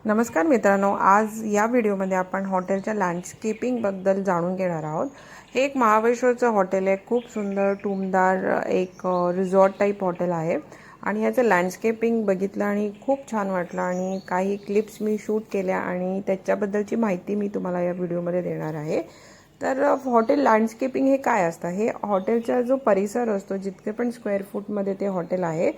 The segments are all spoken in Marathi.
नमस्कार मित्रांनो, आज या व्हिडिओमध्ये आपण हॉटेलच्या लँडस्केपिंगबद्दल जाणून घेणार आहोत. हे एक महाबळेश्वरचं हॉटेल आहे. खूप सुंदर टुमदार एक रिसॉर्ट टाईप हॉटेल आहे आणि याचं लँडस्केपिंग बघितलं आणि खूप छान वाटलं आणि काही क्लिप्स मी शूट केल्या आणि त्याच्याबद्दलची माहिती मी तुम्हाला या व्हिडिओमध्ये देणार आहे. तर हॉटेल लँडस्केपिंग हे काय असतं? हे हॉटेलचा जो परिसर असतो, जितके पण स्क्वेअर फूटमध्ये ते हॉटेल आहे,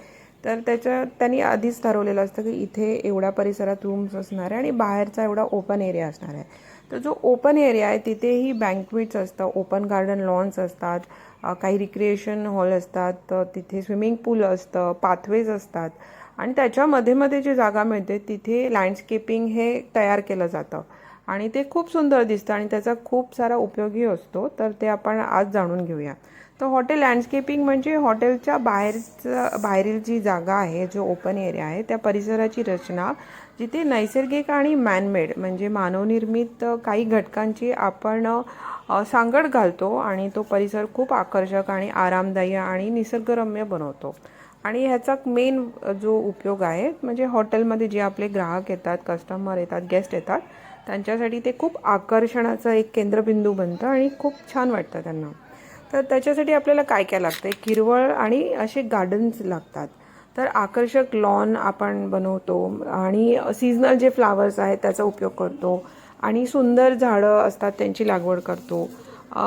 तर त्यांनी आधीच ठरवलेलं असतं की इथे एवढ्या परिसरात रूम्स असणार आहे आणि बाहेरचा एवढा ओपन एरिया असणार आहे. तर जो ओपन एरिया आहे तिथेही बँक्वेट्स असतं, ओपन गार्डन लॉन्स असतात, काही रिक्रिएशन हॉल असतात, तिथे स्विमिंग पूल असतं, पाथवेज असतात आणि त्याच्या मध्ये जी जागा मिळते तिथे लँडस्केपिंग हे तयार केलं जातं आणि ते खूप सुंदर दिसतं आणि त्याचा खूप सारा उपयोगी असतो. तर ते आपण आज जाणून घेऊया. तर हॉटेल लँडस्केपिंग म्हणजे हॉटेलच्या बाहेरील जी जागा आहे, जो ओपन एरिया आहे, त्या परिसराची रचना जिथे नैसर्गिक आणि मॅनमेड म्हणजे मानवनिर्मित काही घटकांची आपण सांगड घालतो आणि तो परिसर खूप आकर्षक आणि आरामदायी आणि निसर्गरम्य बनवतो. आणि ह्याचा मेन जो उपयोग आहे म्हणजे हॉटेलमध्ये जे आपले ग्राहक येतात, कस्टमर येतात, गेस्ट येतात, त्यांच्यासाठी ते खूप आकर्षणाचं एक केंद्रबिंदू बनतं आणि खूप छान वाटतं त्यांना. तर त्याच्यासाठी आपल्याला काय काय लागतं? एक हिरवळ आणि असे गार्डन्स लागतात. तर आकर्षक लॉन आपण बनवतो आणि सीझनल जे फ्लावर्स आहेत त्याचा उपयोग करतो आणि सुंदर झाडं असतात त्यांची लागवड करतो.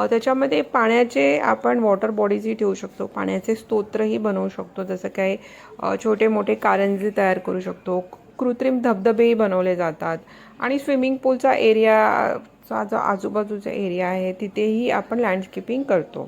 त्याच्यामध्ये पाण्याचे आपण वॉटर बॉडीजही ठेवू शकतो, पाण्याचे स्तोत्रही बनवू शकतो, जसं काही छोटे मोठे कारंजे तयार करू शकतो, कृत्रिम धबधबेही बनवले जातात आणि स्विमिंग पूलचा एरियाचा जो आजूबाजूचा एरिया आहे तिथेही आपण लँडस्केपिंग करतो.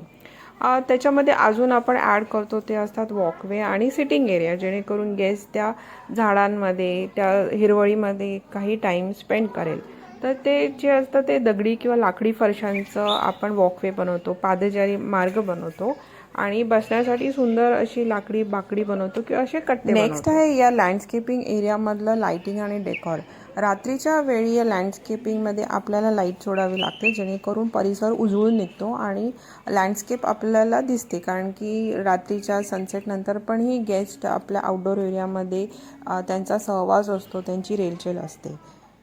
त्याच्यामध्ये अजून आपण ॲड करतो ते असतात वॉकवे आणि सिटिंग एरिया, जेणेकरून गेस्ट त्या झाडांमध्ये, त्या हिरवळीमध्ये काही टाईम स्पेंड करेल. तर ते जे असतं ते दगडी किंवा लाकडी फरशांचं आपण वॉकवे बनवतो, पादचारी मार्ग बनवतो आणि बसण्यासाठी सुंदर अशी लाकडी बाकडी बनवतो किंवा असे कट्टे बनवतो. नेक्स्ट आहे या लँडस्केपिंग एरियामधलं लाईटिंग आणि डेकॉर. रात्रीच्या वेळी या लँडस्केपिंगमध्ये आपल्याला लाईट सोडावी लागते, जेणेकरून परिसर उजळून निघतो आणि लँडस्केप आपल्याला दिसते. कारण की रात्रीच्या सनसेटनंतर पण ही गेस्ट आपल्या आउटडोर एरियामध्ये त्यांचा सहवास असतो, त्यांची रेलचेल असते.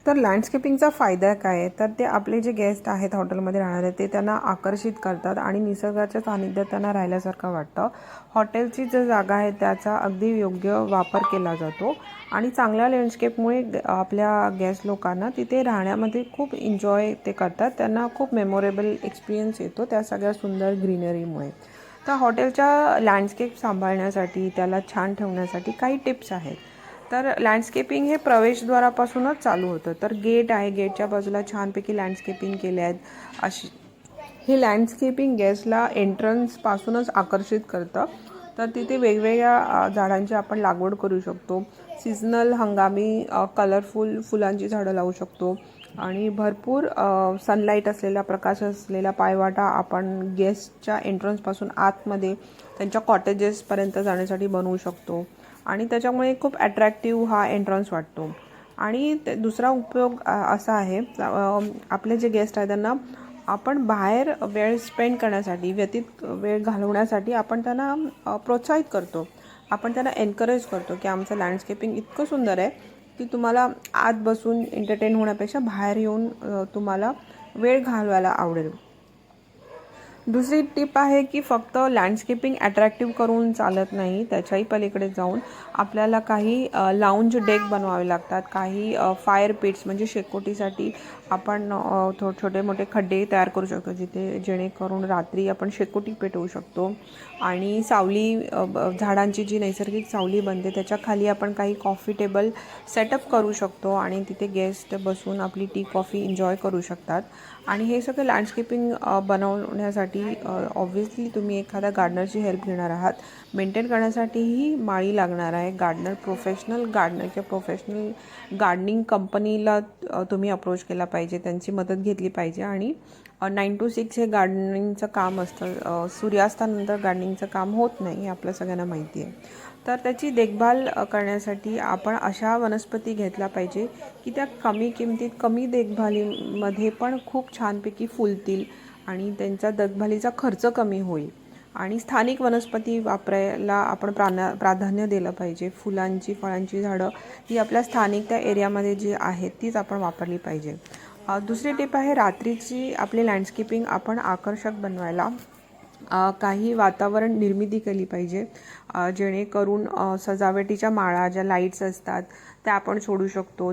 तर लँडस्केपिंगचा फायदा काय आहे? तर ते आपले जे गेस्ट आहेत हॉटेलमध्ये राहणारे, ते त्यांना आकर्षित करतात आणि निसर्गाच्या सानिध्यात त्यांना राहिल्यासारखं वाटतं. हॉटेलची जी जागा आहे त्याचा अगदी योग्य वापर केला जातो आणि चांगल्या लँडस्केपमुळे आपल्या गेस्ट लोकांना तिथे राहण्यामध्ये खूप एन्जॉय ते करतात. त्यांना खूप मेमोरेबल एक्सपिरियन्स येतो त्या सगळ्या सुंदर ग्रीनरीमुळे. तर हॉटेलच्या लँडस्केप सांभाळण्यासाठी, त्याला छान ठेवण्यासाठी काही टिप्स आहेत. तर लँडस्केपिंग हे प्रवेशद्वारापासूनच चालू होतं. तर गेट आहे, गेटच्या बाजूला छानपैकी लँडस्केपिंग केले आहेत. अशी हे लँडस्केपिंग गेस्टला एंट्रन्सपासूनच आकर्षित करतं. तर तिथे वेगवेगळ्या झाडांची आपण लागवड करू शकतो. सीझनल हंगामी कलरफुल फुलांची झाडं लावू शकतो आणि भरपूर सनलाईट असलेला, प्रकाश असलेला पायवाटा आपण गेस्टच्या एंट्रन्सपासून आतमध्ये त्यांच्या कॉटेजेसपर्यंत जाण्यासाठी बनवू शकतो आणि त्याच्यामुळे खूप अट्रॅक्टिव्ह हा एंट्रन्स वाटतो. आणि दुसरा उपयोग असा आहे, आपले जे गेस्ट आहेत त्यांना आपण बाहेर वेळ स्पेंड करण्यासाठी, व्यतीत वेळ घालवण्यासाठी आपण त्यांना प्रोत्साहित करतो. आपण त्यांना एनकरेज करतो की आमचं लँडस्केपिंग इतकं सुंदर आहे की तुम्हाला आत बसून एंटरटेन होण्यापेक्षा बाहेर येऊन तुम्हाला वेळ घालवायला आवडेल. दुसरी टिप आहे की फक्त लँडस्केपिंग अट्रॅक्टिव्ह करून चालत नाही, त्याच्याही पलीकडे जाऊन आपल्याला काही लाऊंज डेक बनवावे लागतात. काही फायर पिट्स म्हणजे शेकोटीसाठी आपण छोटे मोठे खड्डे तयार करू शकतो, जेणेकरून रात्री आपण शेकोटी पेटवू शकतो आणि सावली, झाडांची जी नैसर्गिक सावली बनते त्याच्या खाली आपण काही कॉफी टेबल सेटअप करू शकतो आणि तिथे गेस्ट बसून आपली टी कॉफी एन्जॉय करू शकतात. आणि हे सगळं लँडस्केपिंग बनवण्यासाठी ऑब्व्हियसली तुम्ही एखाद्या गार्डनरची हेल्प घेणार आहात. मेंटेन करण्यासाठीही माळी लागणार आहे. प्रोफेशनल गार्डनर किंवा प्रोफेशनल गार्डनिंग कंपनीला तुम्ही अप्रोच केला पाहिजे, त्यांची मदत घेतली पाहिजे. आणि 9 to 6 हे गार्डनिंगचं काम असतं. सूर्यास्तानंतर गार्डनिंगचं काम होत नाही, हे आपल्या सगळ्यांना माहिती आहे. तर त्याची देखभाल करण्यासाठी आपण अशा वनस्पती घेतल्या पाहिजे की त्या कमी किमतीत, कमी देखभालीमध्ये पण खूप छानपैकी फुलतील आणि त्यांचा देखभालीचा खर्च कमी होईल. आणि स्थानिक वनस्पती वापरायला आपण प्राधान्य दिलं पाहिजे. फुलांची फळांची झाडं ही आपल्या स्थानिक त्या एरियामध्ये जी आहेत तीच आपण वापरली पाहिजे. दुसरी टिप आहे, रात्रीची आपली लँडस्केपिंग आपण आकर्षक बनवायला काही वातावरण निर्मिती केली पाहिजे, जेणेकरून सजावटीच्या माळा ज्या लाईट्स असतात त्या आपण सोडू शकतो.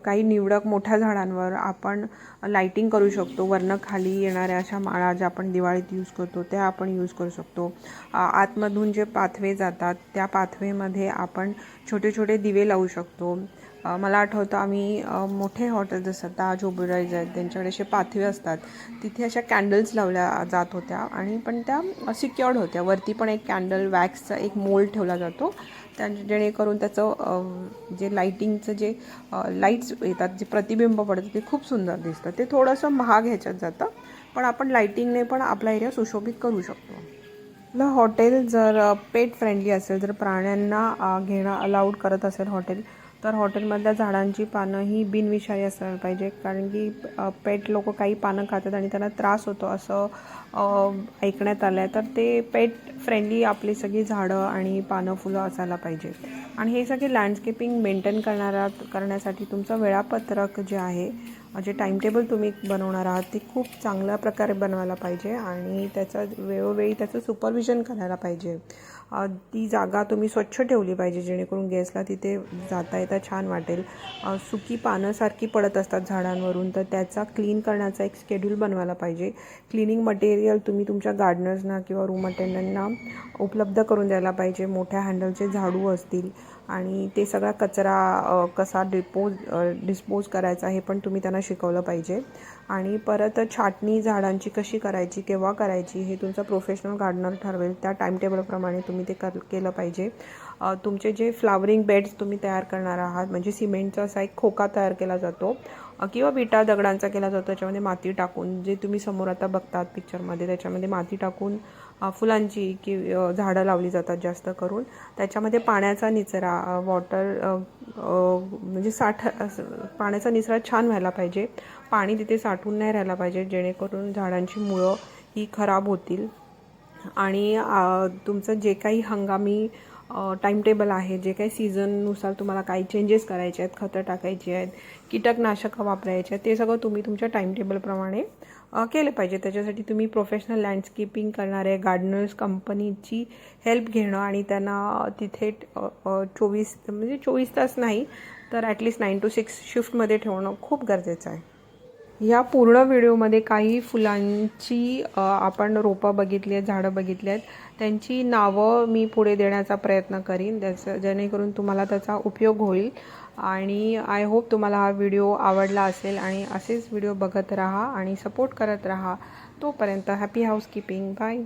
काही निवडक मोठ्या झाडांवर आपण लाईटिंग करू शकतो. वरनं खाली येणाऱ्या अशा माळा ज्या आपण दिवाळीत यूज करतो त्या आपण यूज करू शकतो. आतमधून जे पाथवे जातात त्या पाथवेमध्ये आपण छोटे छोटे दिवे लावू शकतो. मला आठवतं आम्ही मोठे हॉटेल जसं ताज ओबेरॉयज आहेत त्यांच्याकडे असे पाथवे असतात, तिथे अशा कॅन्डल्स लावल्या जात होत्या आणि पण त्या सिक्युअर्ड होत्या. वरती पण एक कॅन्डल वॅक्सचा एक मोल्ड ठेवला जातो, त्या जेणेकरून त्याचं जे लाईटिंगचं जे लाईट्स येतात, जे प्रतिबिंब पडतं ते खूप सुंदर दिसतं. ते थोडंसं महाग ह्याच्यात जातं, पण आपण लाईटिंगने पण आपला एरिया सुशोभित करू शकतो. आपलं हॉटेल जर पेट फ्रेंडली असेल, जर प्राण्यांना घेणं अलाउड करत असेल हॉटेल, तर हॉटेलमधल्या झाडांची पानं ही बिनविषारी असायला पाहिजे. कारण की पेट लोक काही पानं खातात आणि त्यांना त्रास होतो असं ऐकण्यात आलं आहे. तर ते पेट फ्रेंडली आपली सगळी झाडं आणि पानं फुलं असायला पाहिजे. आणि हे सगळे लँडस्केपिंग मेंटेन करण्यासाठी तुमचं वेळापत्रक जे आहे, जे टाईमटेबल तुम्ही बनवणार आहात ते खूप चांगल्या प्रकारे बनवायला पाहिजे आणि त्याचं वेळोवेळी त्याचं सुपरविजन करायला पाहिजे. ती जागा तुम्ही स्वच्छ ठेवली पाहिजे, जेणेकरून गेस्टला तिथे जाता येता छान वाटेल. सुकी पानं सारखी पडत असतात झाडांवरून, तर त्याचा क्लीन करण्याचा एक शेड्यूल बनवायला पाहिजे. क्लिनिंग मटेरियल तुम्ही तुमच्या गार्डनर्सना किंवा रूम अटेंडंटना उपलब्ध करून द्यायला पाहिजे. मोठ्या हँडलचे झाडू असतील आणि ते सगळा कचरा कसा डिस्पोज करायचा हे पण तुम्ही त्यांना शिकवलं पाहिजे. आणि परत छाटणी झाडांची कशी करायची, केव्हा करायची हे तुमचं प्रोफेशनल गार्डनर ठरवेल. त्या टाईमटेबलप्रमाणे तुम्ही ते केलं पाहिजे. तुमचे जे फ्लावरिंग बेड्स तुम्ही तयार करणार आहात, म्हणजे सिमेंटचा असा एक खोका तयार केला जातो किंवा विटा दगडांचा केला जातो, त्याच्यामध्ये माती टाकून, जे तुम्ही समोर आता बघतात पिक्चरमध्ये, त्याच्यामध्ये माती टाकून फुलांची झाडं लावली जातात जास्त करून. त्याच्यामध्ये पाण्याचा निचरा म्हणजे पाण्याचा निचरा छान व्हायला पाहिजे. पाणी तिथे साठून नाही राहायला पाहिजे, जेणेकरून झाडांची मुळं ही खराब होतील. आणि तुमचं जे काही हंगामी टाईमटेबल आहे, जे काही सीझननुसार तुम्हाला काही चेंजेस करायचे आहेत, खतं टाकायची आहेत, कीटकनाशकं वापरायचे आहेत, ते सगळं तुम्ही तुमच्या टाईमटेबलप्रमाणे केलं पाहिजे. त्याच्यासाठी तुम्ही प्रोफेशनल लँडस्केपिंग करणारे गार्डनर्स कंपनीची हेल्प घेणं आणि त्यांना तिथे 24 तास नाही तर ॲटलिस्ट 9 to 6 शिफ्टमध्ये ठेवणं खूप गरजेचं आहे. या पूर्ण व्हिडिओमध्ये काही फुलांची आपण रोपं बघितली आहेत, झाडं बघितली आहेत. त्यांची नावं मी पुढे देण्याचा प्रयत्न करीन, जेणेकरून तुम्हाला त्याचा उपयोग होईल. आणि आय होप तुम्हाला हा व्हिडिओ आवडला असेल आणि असेच व्हिडिओ बघत राहा आणि सपोर्ट करत राहा. तोपर्यंत हॅपी हाऊसकीपिंग. बाय.